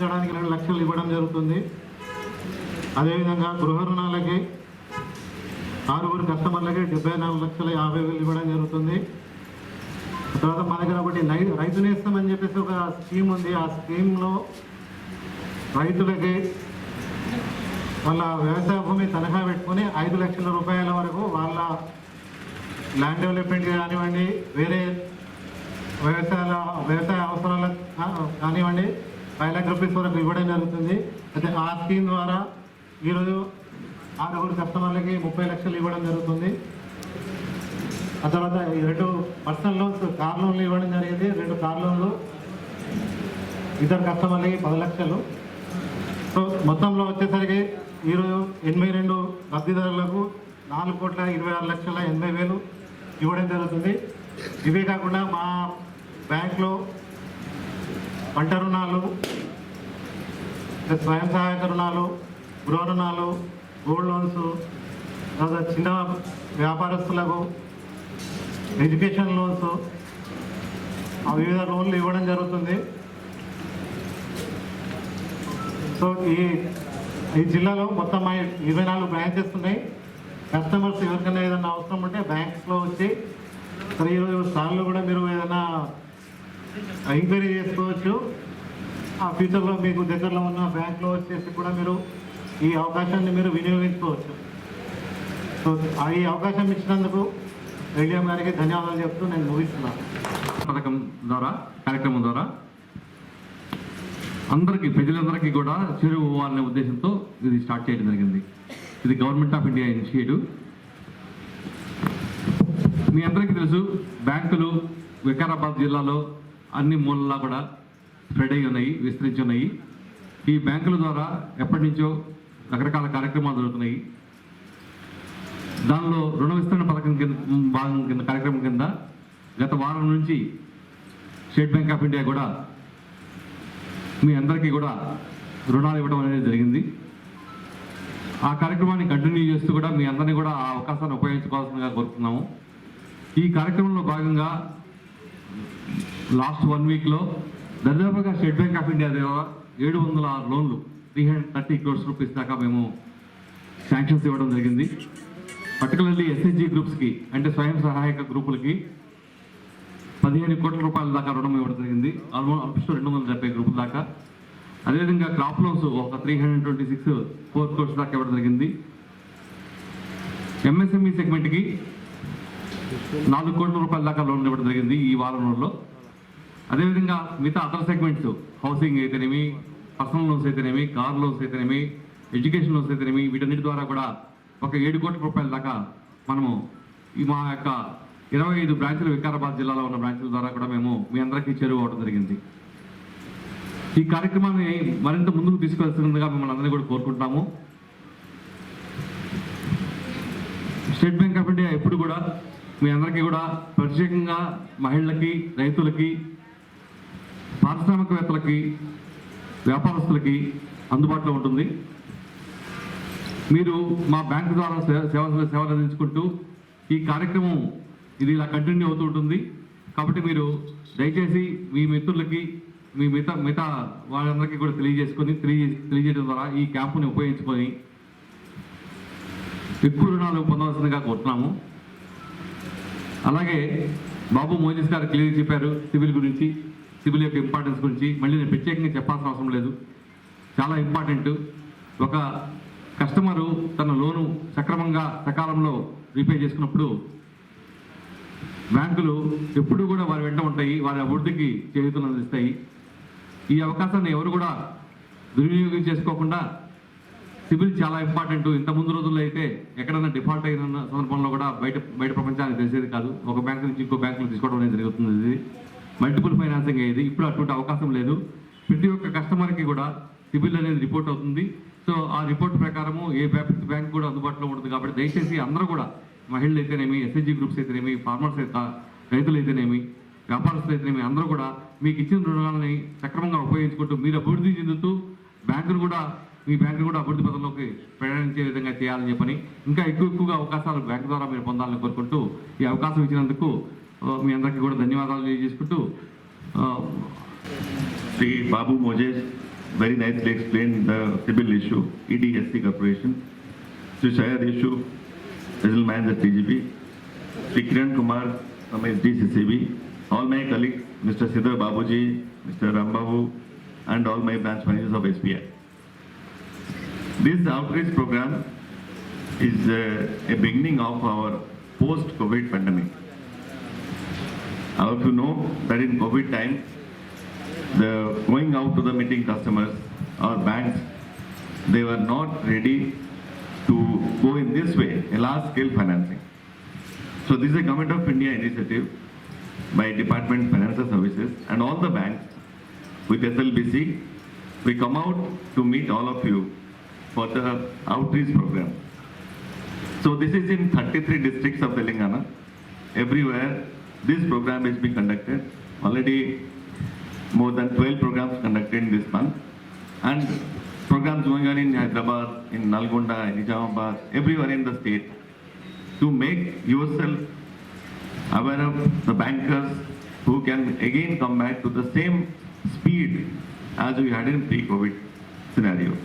నిర్మించడానికి 2 లక్షలు ఇవ్వడం జరుగుతుంది. అదేవిధంగా గృహ రుణాలకి 6 కస్టమర్లకి 74,50,000 ఇవ్వడం జరుగుతుంది. తర్వాత మా దగ్గర ఒకటి రైతు నేస్తం అని చెప్పేసి ఒక స్కీమ్ ఉంది. ఆ స్కీమ్లో రైతులకి వాళ్ళ వ్యవసాయ భూమి తనఖా పెట్టుకుని 5 లక్షల రూపాయల వరకు వాళ్ళ ల్యాండ్ డెవలప్మెంట్ కానివ్వండి, వేరే వ్యవసాయ అవసరాలకు కానివ్వండి 5 లక్షల రూపీస్ వరకు ఇవ్వడం జరుగుతుంది. అయితే ఆ స్కీమ్ ద్వారా ఈరోజు 6 కస్టమర్లకి 30 లక్షలు ఇవ్వడం జరుగుతుంది. ఆ తర్వాత 2 పర్సనల్ లోన్స్, కార్ లోన్లు ఇవ్వడం జరిగింది. 2 కార్ లోన్లు 2 కస్టమర్లకి 10 లక్షలు. సో మొత్తంలో వచ్చేసరికి ఈరోజు 82 లబ్ధిదారులకు 4,26,80,000 ఇవ్వడం జరుగుతుంది. ఇవే కాకుండా మా బ్యాంక్లో పంట రుణాలు, స్వయం సహాయక రుణాలు, గృహ రుణాలు, గోల్డ్ లోన్స్, తర్వాత చిన్న వ్యాపారస్తులకు ఎడ్యుకేషన్ లోన్స్, వివిధ లోన్లు ఇవ్వడం జరుగుతుంది. సో ఈ జిల్లాలో మొత్తం 24 బ్రాంచెస్ ఉన్నాయి. కస్టమర్స్ ఎవరికైనా ఏదైనా అవసరం ఉంటే బ్యాంక్స్లో వచ్చి ఈరోజు సార్లు కూడా మీరు ఏదైనా ఎంక్వైరీ చేసుకోవచ్చు. ఆ ఫ్యూచర్లో మీకు దగ్గరలో ఉన్న బ్యాంక్లో వచ్చేసి కూడా మీరు ఈ అవకాశాన్ని మీరు వినియోగించుకోవచ్చు. సో ఈ అవకాశం ఇచ్చినందుకు రెడ్డిఎం గారికి ధన్యవాదాలు చెప్తూ నేను ముగిస్తున్నాను. కార్యక్రమం ద్వారా అందరికీ, ప్రజలందరికీ కూడా చేరువవ్వాలనే ఉద్దేశంతో ఇది స్టార్ట్ చేయడం జరిగింది. ఇది గవర్నమెంట్ ఆఫ్ ఇండియా ఇనిషియేటివ్. మీ అందరికీ తెలుసు, బ్యాంకులు వికారాబాద్ జిల్లాలో అన్ని మూలలా కూడా స్ప్రెడ్ అయి ఉన్నాయి, విస్తరించి ఉన్నాయి. ఈ బ్యాంకుల ద్వారా ఎప్పటి నుంచో రకరకాల కార్యక్రమాలు జరుగుతున్నాయి. దానిలో రుణ విస్తరణ పథకం కింద కార్యక్రమం కింద గత వారం నుంచి స్టేట్ బ్యాంక్ ఆఫ్ ఇండియా కూడా మీ అందరికీ కూడా రుణాలు ఇవ్వడం అనేది జరిగింది. ఆ కార్యక్రమాన్ని కంటిన్యూ చేస్తూ కూడా మీ అందరినీ కూడా ఆ అవకాశాన్ని ఉపయోగించుకోవాల్సిందిగా కోరుతున్నాము. ఈ కార్యక్రమంలో భాగంగా లాస్ట్ 1 వీక్లో దాదాపుగా స్టేట్ బ్యాంక్ ఆఫ్ ఇండియా ద్వారా 706 లోన్లు 330 crores రూపీస్ దాకా మేము శాంక్షన్స్ ఇవ్వడం జరిగింది. పర్టికులర్లీ ఎస్హెచ్జి గ్రూప్స్కి, అంటే స్వయం సహాయక గ్రూపులకి 15 కోట్ల రూపాయల దాకా రుణం ఇవ్వడం జరిగింది. ఆల్మోస్ట్ 270 గ్రూపుల దాకా. అదేవిధంగా క్రాప్ లోన్స్ ఒక 326 4 crores దాకా ఇవ్వడం జరిగింది. ఎంఎస్ఎంఈ సెగ్మెంట్కి 4 కోట్ల రూపాయల దాకా లోన్లు ఇవ్వడం జరిగింది ఈ వారం రోజుల్లో. అదేవిధంగా మిగతా అదర్ సెగ్మెంట్స్, హౌసింగ్ అయితేనేమి, పర్సనల్ లోన్స్ అయితేనేమి, కార్ లోన్స్ అయితేనేమి, ఎడ్యుకేషన్ లోన్స్ అయితేనేమి, వీటన్నిటి ద్వారా కూడా ఒక 7 కోట్ల రూపాయల దాకా మనము మా యొక్క 25 బ్రాంచులు, వికారాబాద్ జిల్లాలో ఉన్న బ్రాంచుల ద్వారా కూడా మేము మీ అందరికీ చేరువవడం జరిగింది. ఈ కార్యక్రమాన్ని మరింత ముందుకు తీసుకెళ్తుందిగా మిమ్మల్ని అందరినీ కూడా కోరుకుంటాము. స్టేట్ బ్యాంక్ ఆఫ్ ఇండియా ఎప్పుడు కూడా మీ అందరికీ కూడా ప్రత్యేకంగా మహిళలకి, రైతులకి, పారిశ్రామికవేత్తలకి, వ్యాపారస్తులకి అందుబాటులో ఉంటుంది. మీరు మా బ్యాంకు ద్వారా సేవలు అందించుకుంటూ ఈ కార్యక్రమం ఇది ఇలా కంటిన్యూ అవుతూ ఉంటుంది. కాబట్టి మీరు దయచేసి మీ మిత్రులకి, మీ మిగతా వాళ్ళందరికీ కూడా తెలియజేయడం ద్వారా ఈ క్యాంపుని ఉపయోగించుకొని ఎక్కువ రుణాలు పొందవలసిందిగా కోరుతున్నాము. అలాగే బాబు మోజెస్ గారు క్లియర్ చెప్పారు సివిల్ గురించి, సివిల్ యొక్క ఇంపార్టెన్స్ గురించి. మళ్ళీ నేను ప్రత్యేకంగా చెప్పాల్సిన అవసరం లేదు, చాలా ఇంపార్టెంట్. ఒక కస్టమరు తన లోను సక్రమంగా సకాలంలో రీపే చేసుకున్నప్పుడు బ్యాంకులు ఎప్పుడూ కూడా వారి వెంట ఉంటాయి, వారి అభివృద్ధికి చేయూతను అందిస్తాయి. ఈ అవకాశాన్ని ఎవరు కూడా దుర్వినియోగం చేసుకోకుండా, సిబిల్ చాలా ఇంపార్టెంట్. ఇంత ముందు రోజుల్లో అయితే ఎక్కడైనా డిఫాల్ట్ అయిన సందర్భంలో కూడా బయట ప్రపంచానికి తెలిసేది కాదు. ఒక బ్యాంకు నుంచి ఇంకో బ్యాంకులు తీసుకోవడం అనేది జరుగుతుంది. ఇది మల్టిపుల్ ఫైనాన్సింగ్ అయ్యేది. ఇప్పుడు అటువంటి అవకాశం లేదు. ప్రతి ఒక్క కస్టమర్కి కూడా సిబిల్ అనేది రిపోర్ట్ అవుతుంది. సో ఆ రిపోర్ట్ ప్రకారము ఏ బ్యాంక్ కూడా అందుబాటులో ఉంటుంది. కాబట్టి దయచేసి అందరూ కూడా, మహిళలు అయితేనేమి, ఎస్హెచ్జి గ్రూప్స్ అయితేనేమి, ఫార్మర్స్ అయితే, రైతులు అయితేనేమి, వ్యాపారస్తులు అయితేనేమి, అందరూ కూడా మీకు ఇచ్చిన రుణాలని సక్రమంగా ఉపయోగించుకుంటూ మీరు అభివృద్ధి చెందుతూ మీ బ్యాంకును కూడా అభివృద్ధి పథంలోకి ప్రయాణించే విధంగా చేయాలని చెప్పని, ఇంకా ఎక్కువగా అవకాశాలు బ్యాంకు ద్వారా మీరు పొందాలని కోరుకుంటూ ఈ అవకాశం ఇచ్చినందుకు మీ అందరికీ కూడా ధన్యవాదాలు తెలియజేసుకుంటూ శ్రీ బాబు Moses very nicely explained the CIBIL issue, EDSC Corporation. Sri Shayad issue, Special Manager TGP, Sri Kiran Kumar from SDCCB, all my colleagues, Mr. Siddhar Babuji, Mr. Rambabu, and all my branch managers of SBI. This outreach program is a beginning of our post-COVID pandemic. I have to know that in COVID time, the going out to the meeting customers or banks, they were not ready to go in this way, a large-scale financing. So this is a Government of India initiative by Department Financial Services and all the banks with SLBC. We come out to meet all of you for the outreach program. So this is in 33 districts of Telangana. Everywhere this program is being conducted. Already more than 12 programs conducted in this month. And programs going on in Hyderabad, in Nalgonda, in Nizamabad, everywhere in the state to make yourself aware of the bankers who can again come back to the same speed as we had in pre-COVID scenario.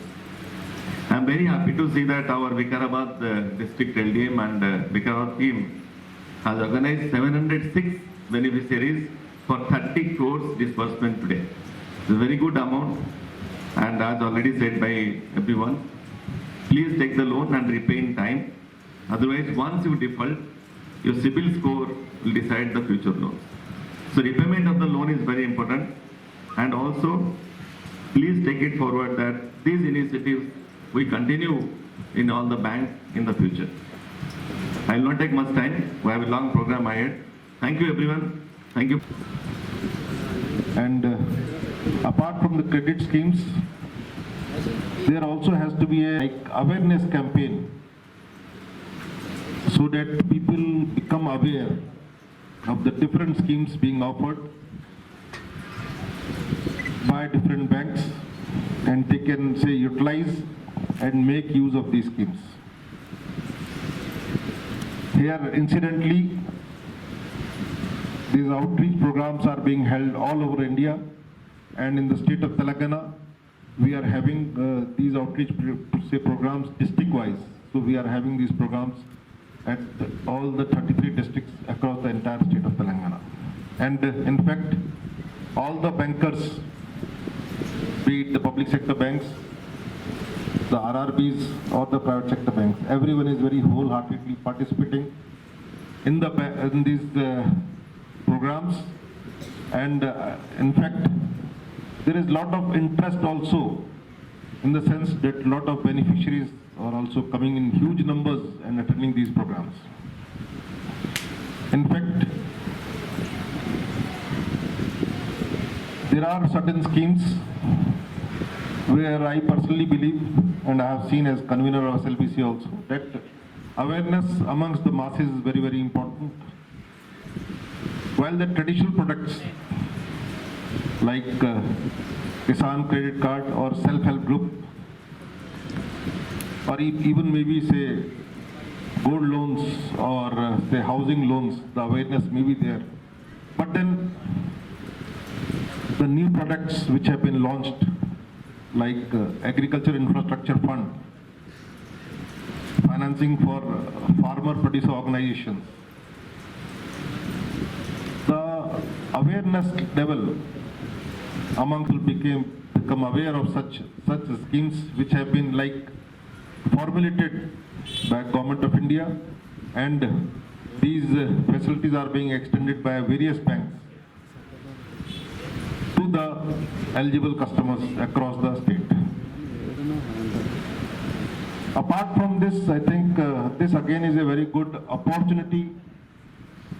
I am very happy to see that our Vikarabad district LDM and Vikarabad team has organized 706 beneficiaries for 30 crores disbursement today. It's a very good amount, and as already said by everyone, please take the loan and repay in time. Otherwise, once you default, your CIBIL score will decide the future loans. So repayment of the loan is very important, and also please take it forward that these initiatives we continue in all the banks in the future. I will not take much time. We have a long program ahead. Thank you, everyone. Thank you. And apart from the credit schemes, there also has to be a awareness campaign so that people become aware of the different schemes being offered by different banks, and they can say utilize and make use of these schemes. Here, incidentally, these outreach programs are being held all over India, and in the state of Telangana, we are having these outreach programs district-wise. So we are having these programs at all the 33 districts across the entire state of Telangana. And in fact, all the bankers, be it the public sector banks, the RRBs or the private sector banks, everyone is very wholeheartedly participating in these programs. And in fact, there is a lot of interest also, in the sense that a lot of beneficiaries are also coming in huge numbers and attending these programs. In fact, there are certain schemes where I personally believe, and I have seen as convener of SLBC also, that awareness amongst the masses is very, very important. While the traditional products like Kisan credit card or self-help group, or even maybe say gold loans or say housing loans, the awareness may be there. But then the new products which have been launched, like Agriculture Infrastructure Fund, financing for farmer producer organizations, the awareness level among people become aware of such schemes which have been like formulated by Government of India, and these facilities are being extended by various banks to the eligible customers across the state. Apart from this, I think this again is a very good opportunity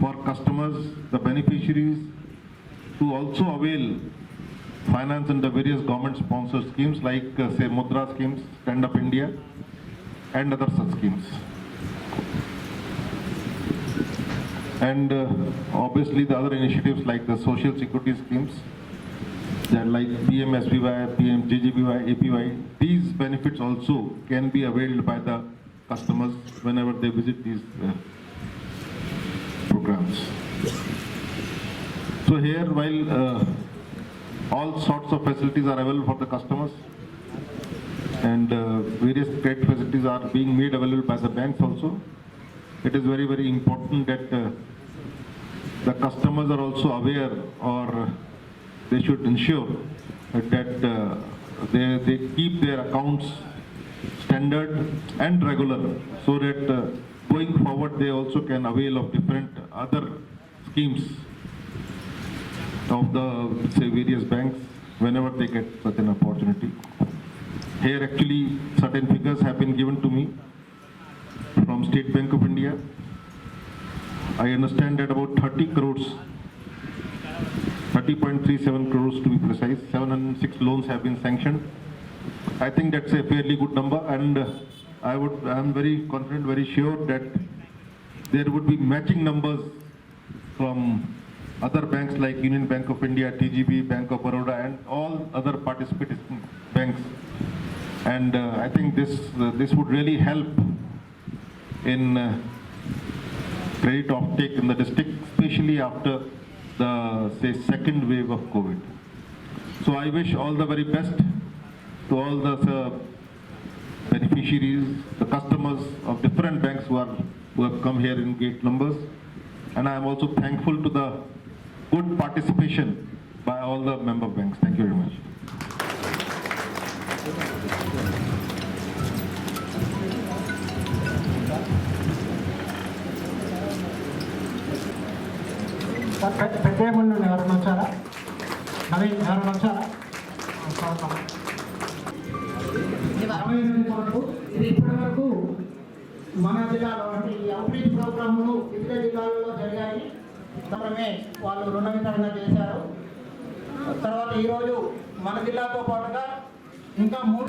for customers, the beneficiaries, to also avail finance under various government-sponsored schemes like say Mudra schemes, Stand Up India, and other such schemes. And obviously the other initiatives like the social security schemes, like PMSBY, PMJJBY, APY, these benefits also can be availed by the customers whenever they visit these programs. So here, while all sorts of facilities are available for the customers, and various credit facilities are being made available by the banks also. It is very, very important that the customers are also aware, or they should ensure that they keep their accounts standard and regular, so that going forward they also can avail of different other schemes of the, say, various banks whenever they get such an opportunity. Here actually certain figures have been given to me from State Bank of India. I understand that about 30 crores, 30.37 crores to be precise, 706 loans have been sanctioned. I think that's a fairly good number, and I am very confident, very sure that there would be matching numbers from other banks like Union Bank of India, TGB, Bank of Baroda, and all other participating banks. And I think this would really help in credit offtake in the district, especially after the, say, second wave of COVID. So I wish all the very best to all the beneficiaries, the customers of different banks who have come here in great numbers. And I am also thankful to the good participation by all the member banks. Thank you very much. ప్రత్యేకంగా ఎవరైనా వచ్చారా? నవీన్ ఎవరైనా వచ్చారా? ఇది ఇప్పటి వరకు మన జిల్లాలో అంటే ఈ అవుట్రీచ్ ప్రోగ్రాములు వివిధ జిల్లాలలో జరిగాయి. మాత్రమే వాళ్ళు రుణ వితరణ చేశారు. తర్వాత ఈరోజు మన జిల్లాతో పాటుగా ఇంకా 3